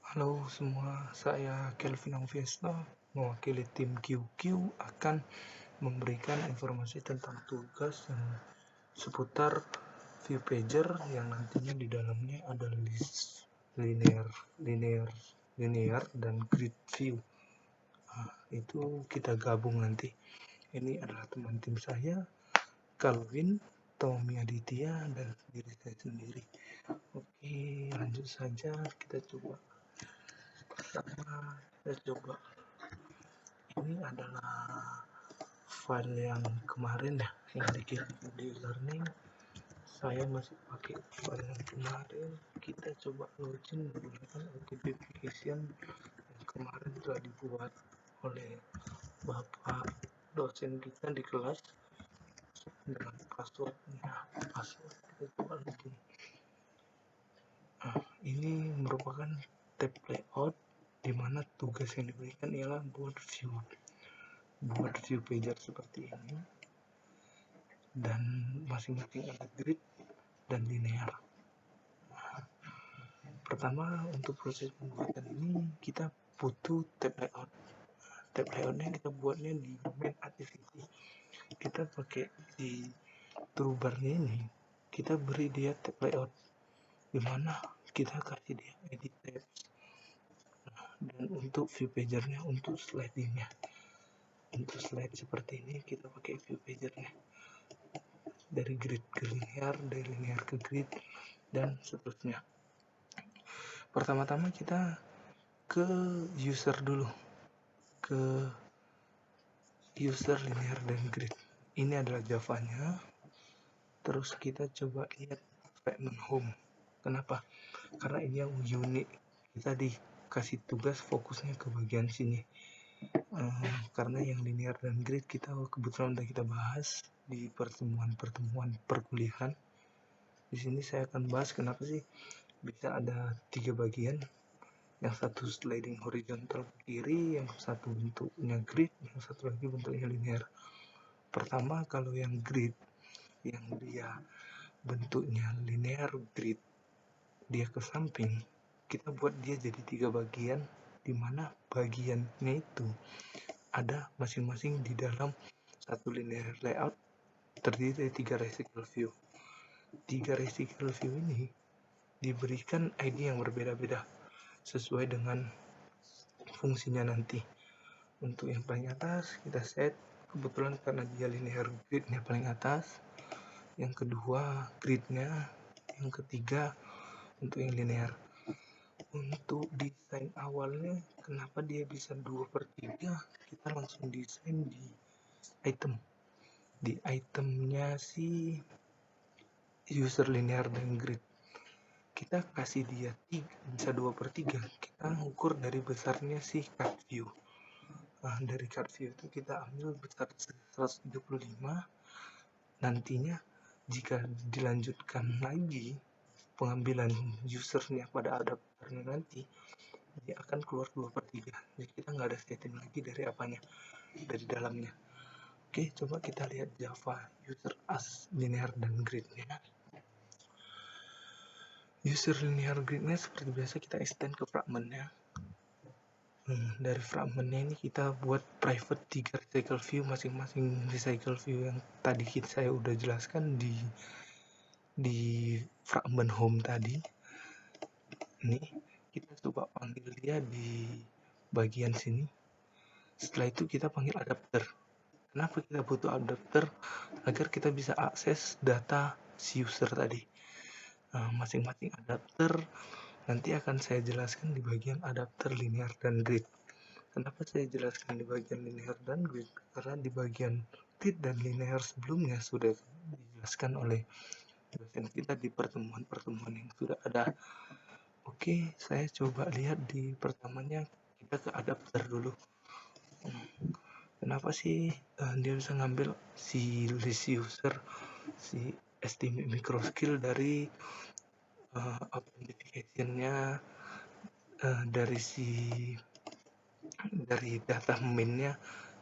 Halo semua, saya Kelvin Alviesta, mewakili tim QQ akan memberikan informasi tentang tugas yang seputar view pager yang nantinya di dalamnya ada list linear dan grid view. Itu kita gabung nanti. Ini adalah teman tim saya, Calvin, Tommy Aditya, dan diri saya sendiri. Oke, lanjut saja. Kita coba ini adalah file yang kemarin ya, yang dikirim di learning. Saya masih pakai file yang kemarin. Kita coba login menggunakan OTP application yang kemarin telah dibuat oleh bapak dosen kita di kelas dengan passwordnya. Kita coba login. Ini merupakan tab layout di mana tugas yang diberikan ialah buat view pager seperti ini, dan masing-masing ada grid dan linear. Pertama, untuk proses pembuatan ini kita butuh tab layout. Tab layoutnya kita buatnya di main activity. Kita pakai di toolbarnya ini, kita beri dia tab layout, dimana kita kasih dia edit tabs. Dan untuk view pagernya, untuk slidingnya, untuk slide seperti ini kita pakai view pagernya dari grid ke linear, dari linear ke grid, dan seterusnya. Pertama-tama kita ke user dulu, ke user linear dan grid. Ini adalah Java-nya. Terus kita coba lihat fragment home. Kenapa? Karena ini yang unik. Kita dikasih tugas fokusnya ke bagian sini. Karena yang linear dan grid kita kebetulan udah kita bahas di pertemuan perkuliahan. Di sini saya akan bahas kenapa sih bisa ada 3 bagian. Yang satu sliding horizontal ke kiri, yang satu bentuknya grid, yang satu lagi bentuknya linear. Pertama, kalau yang grid, yang dia bentuknya linear grid, dia ke samping, kita buat dia jadi 3 bagian, di mana bagiannya itu ada masing-masing di dalam satu linear layout terdiri dari 3 residual view. 3 residual view ini diberikan ID yang berbeda-beda sesuai dengan fungsinya nanti. Untuk yang paling atas kita set, kebetulan karena dia linear gridnya paling atas, yang kedua gridnya, yang ketiga untuk yang linear. Untuk desain awalnya, kenapa dia bisa 2/3, kita langsung desain di item. Di itemnya si user linear dan grid, kita kasih dia bisa 2/3. Kita ukur dari besarnya si card view. Dari card view itu kita ambil besar 135. Nantinya jika dilanjutkan lagi pengambilan usernya pada adapternya, nanti dia akan keluar 2/3. Jadi kita nggak ada setting lagi dari apanya, dari dalamnya. Oke, coba kita lihat Java user as linear dan gridnya. User linear gridnya seperti biasa kita extend ke fragmentnya. Dari fragmentnya ini kita buat private 3 recycle view, masing-masing recycle view yang tadi saya udah jelaskan di fragment home tadi. Ini kita coba panggil dia di bagian sini. Setelah itu kita panggil adapter. Kenapa kita butuh adapter? Agar kita bisa akses data si user tadi. Masing-masing adapter nanti akan saya jelaskan di bagian adapter linear dan grid. Kenapa saya jelaskan di bagian linear dan grid? Karena di bagian grid dan linear sebelumnya sudah dijelaskan oleh dosen kita di pertemuan-pertemuan yang sudah ada. Oke, saya coba lihat di pertamanya, kita ke adapter dulu. Kenapa sih dia bisa ngambil si list user, si estimate micro skill dari authentication-nya, dari data mainnya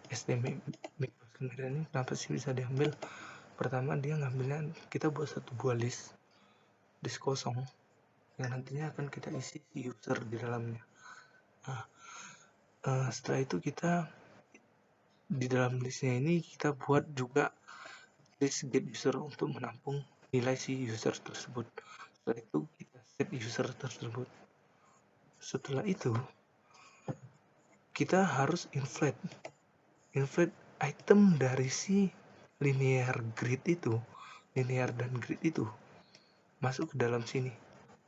estimate micro skill ini. Kenapa sih bisa diambil? Pertama, dia ngambilnya, kita buat satu buah list kosong yang nantinya akan kita isi si user di dalamnya. Nah, setelah itu kita di dalam listnya ini kita buat juga list get user untuk menampung nilai si user tersebut. Setelah itu kita set user tersebut. Setelah itu kita harus inflate item dari si linear grid itu, linear dan grid itu masuk ke dalam sini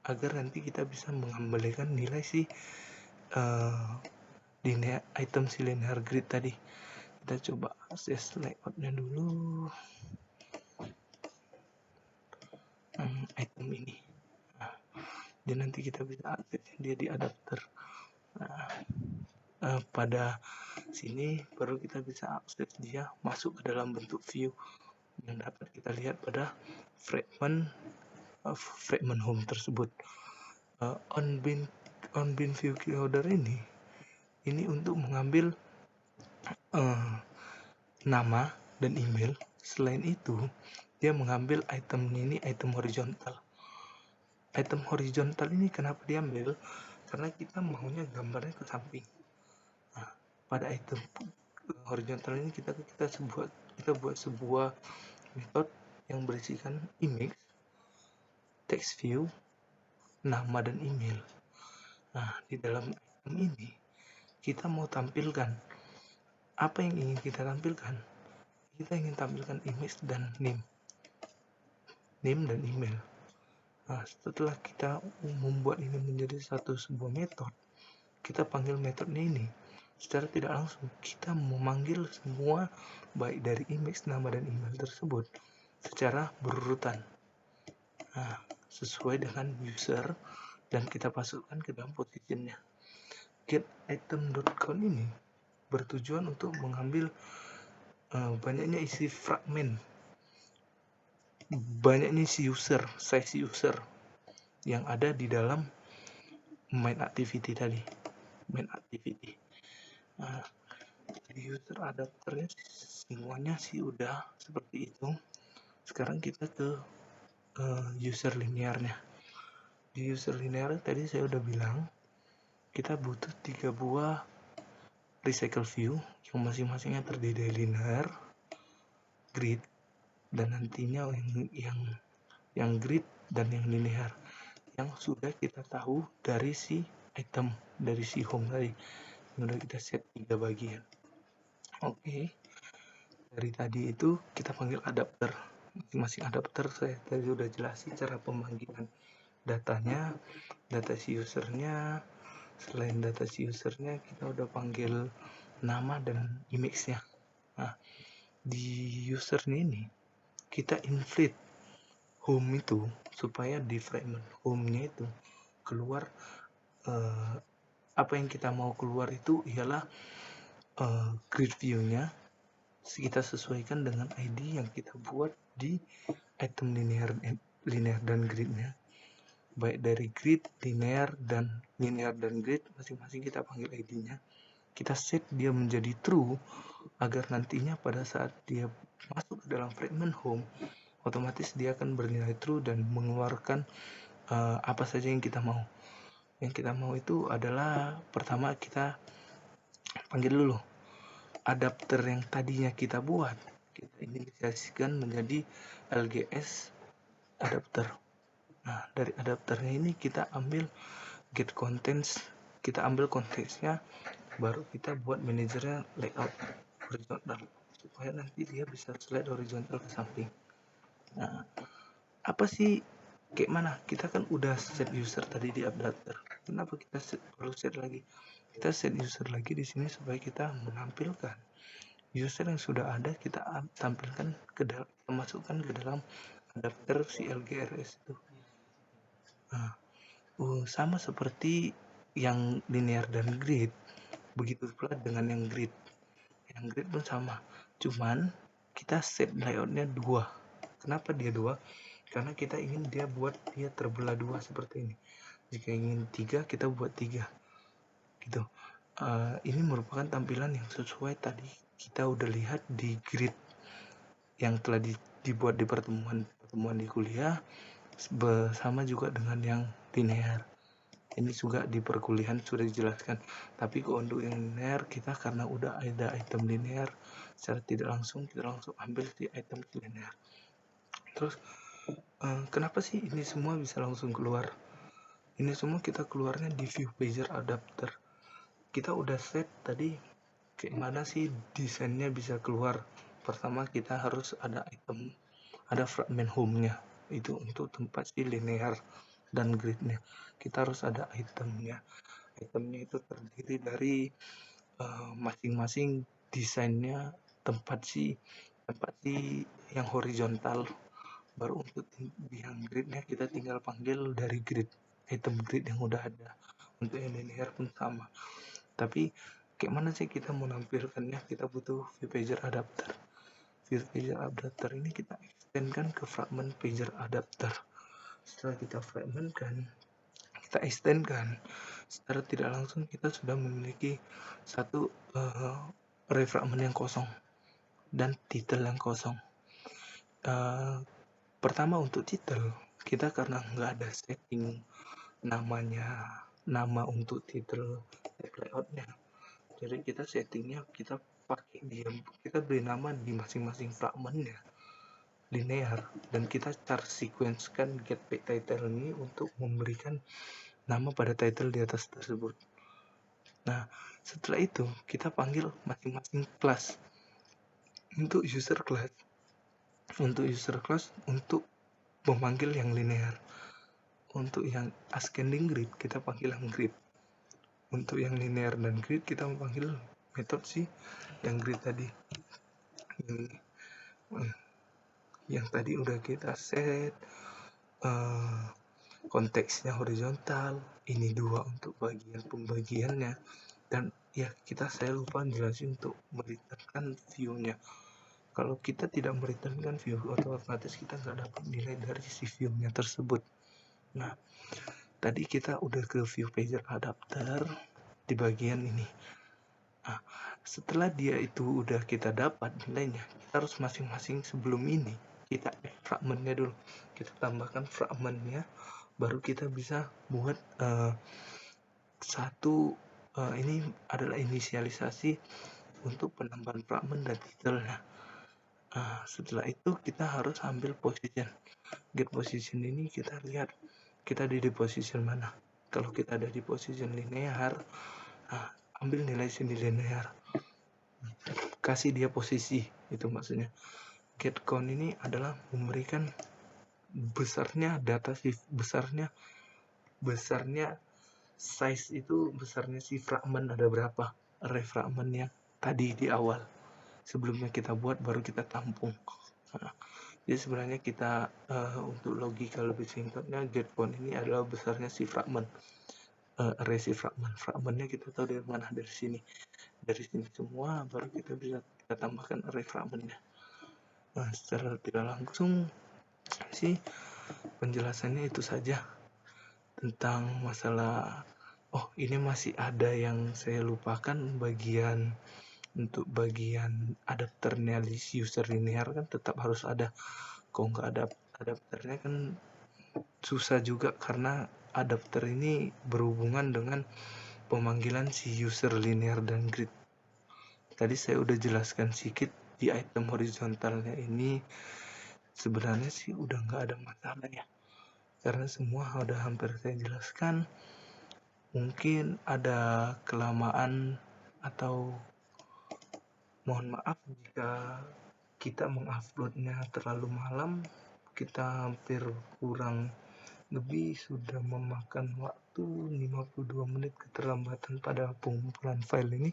agar nanti kita bisa mengembalikan nilai si linear item si linear grid tadi. Kita coba akses layoutnya dulu. Item ini. Nah, dan nanti kita bisa akses dia di adapter. Nah, pada sini baru kita bisa akses dia masuk ke dalam bentuk view yang dapat kita lihat pada fragment home tersebut. On bin view keyword ini untuk mengambil nama dan email. Selain itu dia mengambil item ini, item horizontal. Item horizontal ini kenapa diambil? Karena kita maunya gambarnya ke samping. Nah, pada item horizontal ini kita buat sebuah metode yang berisikan image, text view, nama dan email. Nah, di dalam item ini kita mau tampilkan apa yang ingin kita tampilkan. Kita ingin tampilkan image dan name dan email. Nah, setelah kita membuat ini menjadi sebuah metode, kita panggil metodenya ini. Secara tidak langsung kita memanggil semua baik dari image, nama dan email tersebut secara berurutan. Nah, sesuai dengan user dan kita masukkan ke dalam positionnya. Getitem.count ini bertujuan untuk mengambil banyaknya isi fragmen, banyaknya isi user, size user yang ada di dalam main activity tadi. Nah, di user adapternya semuanya sih udah seperti itu. Sekarang kita ke user linearnya. Di user linear tadi saya udah bilang kita butuh 3 buah recycle view yang masing-masingnya terdiri dari linear, grid, dan nantinya yang grid dan yang linear yang sudah kita tahu dari si item, dari si home tadi yang udah kita set 3 bagian. Oke. Dari tadi itu kita panggil adapter. Masing-masing adapter saya tadi udah jelasin cara pemanggilan datanya, data si usernya. Selain data si usernya kita udah panggil nama dan image-nya. Nah, di usernya ini kita inflate home itu supaya di fragment home-nya itu keluar apa yang kita mau keluar itu ialah grid view-nya. Kita sesuaikan dengan ID yang kita buat di item linear dan gridnya. Baik dari grid, linear dan grid masing-masing kita panggil ID-nya. Kita set dia menjadi true agar nantinya pada saat dia masuk ke dalam fragment home, otomatis dia akan bernilai true dan mengeluarkan apa saja yang kita mau. Yang kita mau itu adalah pertama kita panggil dulu adapter yang tadinya kita buat, kita inisiasikan menjadi LGS adapter. Nah, dari adapternya ini kita ambil get contents, kita ambil konteksnya, baru kita buat manajernya layout horizontal supaya nanti dia bisa slide horizontal ke samping. Nah, apa sih kayak mana? Kita kan udah set user tadi di adapter. Kenapa kita perlu set lagi? Kita set user lagi di sini supaya kita menampilkan user yang sudah ada, kita tampilkan ke dalam, kita masukkan ke dalam adapter si LGRS itu. Nah, sama seperti yang linear dan grid, begitu pula dengan yang grid. Yang grid pun sama, cuman kita set layoutnya 2. Kenapa dia 2? Karena kita ingin dia buat dia terbelah 2 seperti ini. Jika ingin 3, kita buat 3 gitu. Ini merupakan tampilan yang sesuai tadi kita udah lihat di grid yang telah dibuat di pertemuan di kuliah, bersama juga dengan yang linear ini juga di perkuliahan sudah dijelaskan. Tapi kalau untuk yang linear, kita karena udah ada item linear, secara tidak langsung kita langsung ambil di item linear. Terus kenapa sih ini semua bisa langsung keluar? Ini semua kita keluarnya di view pager adapter. Kita udah set tadi kayak mana sih desainnya bisa keluar. Pertama kita harus ada item, ada fragment home-nya, itu untuk tempat si linear dan grid-nya. Kita harus ada itemnya. Itemnya itu terdiri dari masing-masing desainnya tempat si yang horizontal. Baru untuk yang gridnya kita tinggal panggil dari grid, item grid yang udah ada. Untuk yang linear pun sama. Tapi kayak mana sih kita menampilkannya? Kita butuh view pager adapter. View pager adapter ini kita extendkan ke fragment pager adapter. Setelah kita fragmentkan, kita extendkan, secara tidak langsung kita sudah memiliki satu refragment yang kosong dan title yang kosong. Pertama untuk title, kita karena nggak ada setting nama untuk title layoutnya, jadi kita settingnya kita pakai kita beri nama di masing-masing fragmentnya linear, dan kita cara sequencekan get back title ini untuk memberikan nama pada title di atas tersebut. Nah, setelah itu kita panggil masing-masing class. Untuk user class untuk memanggil yang linear. Untuk yang ascending grid kita panggil yang grid. Untuk yang linear dan grid kita memanggil metode si yang grid tadi. Yang tadi udah kita set konteksnya horizontal, ini 2 untuk bagian pembagiannya, dan ya saya lupa jelasin untuk mereturnkan view-nya. Kalau kita tidak mereturnkan view, otomatis kita nggak dapat nilai dari si view-nya tersebut. Nah, tadi kita udah ke view pager adapter di bagian ini. Nah, setelah dia itu udah kita dapat nilainya, kita harus masing-masing sebelum ini kita fragmentnya dulu. Kita tambahkan fragmentnya, baru kita bisa buat ini adalah inisialisasi untuk penambahan fragment dan titelnya. Setelah itu kita harus ambil position. Get position ini kita lihat kita ada di position mana. Kalau kita ada di position linear, ambil nilai sini linear, kasih dia posisi, itu maksudnya. Get count ini adalah memberikan besarnya data besarnya size itu, besarnya si fragment ada berapa, array fragmentnya tadi di awal sebelumnya kita buat baru kita tampung. Jadi sebenarnya kita untuk logika lebih singkatnya, get count ini adalah besarnya si fragment, array si fragmentnya kita tahu dari mana, dari sini semua, baru kita bisa kita tambahkan array fragmentnya. Nah, secara tidak langsung sih penjelasannya itu saja tentang masalah. Ini masih ada yang saya lupakan, untuk bagian adapternya di user linear kan tetap harus ada. Kalau nggak ada adapternya kan susah juga, karena adapter ini berhubungan dengan pemanggilan si user linear dan grid. Tadi saya udah jelaskan sedikit di item horizontalnya ini, sebenarnya sih udah nggak ada masalah ya, karena semua udah hampir saya jelaskan. Mungkin ada kelamaan atau mohon maaf jika kita menguploadnya terlalu malam. Kita hampir kurang lebih sudah memakan waktu 52 menit keterlambatan pada pengumpulan file ini.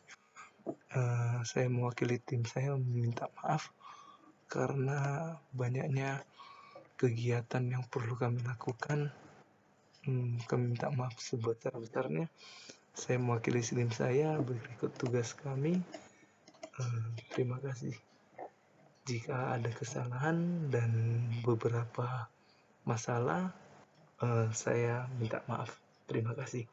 Saya mewakili tim saya meminta maaf karena banyaknya kegiatan yang perlu kami lakukan. Kami minta maaf sebesar-besarnya. Saya mewakili tim saya berikut tugas kami. Terima kasih. Jika ada kesalahan dan beberapa masalah, saya minta maaf. Terima kasih.